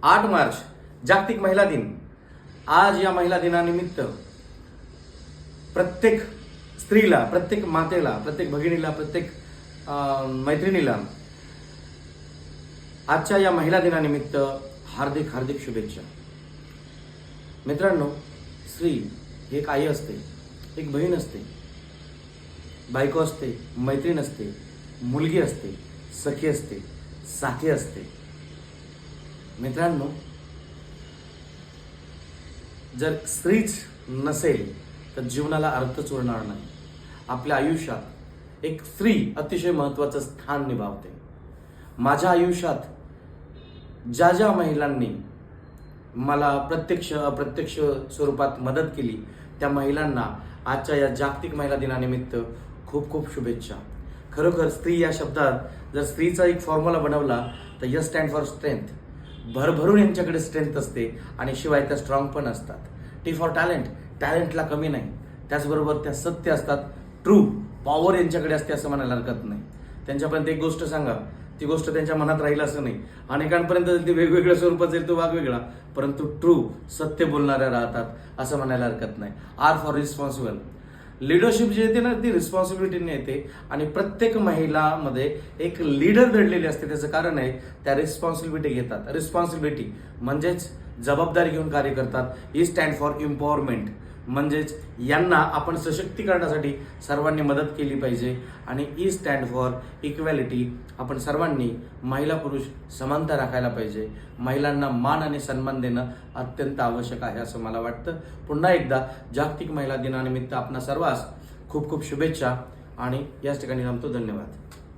8 मार्च जागतिक महिला दिन। आज या महिला दिनानिमित्त प्रत्येक स्त्रीला, प्रत्येक मातेला, प्रत्येक भगिनीला, प्रत्येक मैत्रिणीला आजच्या या महिला दिनानिमित्त हार्दिक हार्दिक शुभेच्छा। मित्रांनो, स्त्री ही एक आई असते, एक बहीण असते, बायको असते, मैत्रीण असते, मुलगी असते, सखी असते, साथी असते। मित्रांनो, जर स्त्रीच नसेल तर जीवनाला अर्थच उरणार नाही। आपल्या आयुष्यात एक स्त्री अतिशय महत्त्वाचं स्थान निभावते। माझ्या आयुष्यात ज्या ज्या महिलांनी मला प्रत्यक्ष अप्रत्यक्ष स्वरूपात मदत केली त्या महिलांना आजच्या या जागतिक महिला दिनानिमित्त खूप खूप शुभेच्छा। खरोखर स्त्री या शब्दात जर स्त्रीचा एक फॉर्म्युला बनवला तर एस स्टँड फॉर स्ट्रेंथ। भरभरून यांच्याकडे स्ट्रेंथ असते आणि शिवाय त्या स्ट्रॉंग पण असतात। टी फॉर टॅलेंट, टॅलेंटला कमी नाही। त्याचबरोबर त्या सत्य असतात, ट्रू पॉवर यांच्याकडे असते असं म्हणायला हरकत नाही। त्यांच्यापर्यंत एक गोष्ट सांगा, ती गोष्ट त्यांच्या मनात राहील असं नाही। अनेकांपर्यंत ती वेगवेगळ्या स्वरूपात जाईल, तो भाग वेगळा, परंतु ट्रू सत्य बोलणाऱ्या राहतात असं म्हणायला हरकत नाही। R for responsible. लीडरशिप जी येते ना, ती रिस्पॉन्सिबिलिटीने येते आणि प्रत्येक महिलामध्ये एक लीडर दडलेली असते। त्याचं कारण आहे त्या रिस्पॉन्सिबिलिटी घेतात। रिस्पॉन्सिबिलिटी म्हणजेच जबाबदारी घेऊन कार्य करतात। ई स्टँड फॉर एम्पॉवरमेंट, म्हणजेच यांना आपण सशक्तीकरणासाठी सर्वांनी मदत केली पाहिजे। आणि ई स्टँड फॉर इक्वॅलिटी, आपण सर्वांनी महिला पुरुष समानता राखायला पाहिजे। महिलांना मान आणि सन्मान देणं अत्यंत आवश्यक आहे असं मला वाटतं। पुन्हा एकदा जागतिक महिला दिनानिमित्त आपणा सर्वांस खूप खूप शुभेच्छा आणि याच ठिकाणी थांबतो। धन्यवाद।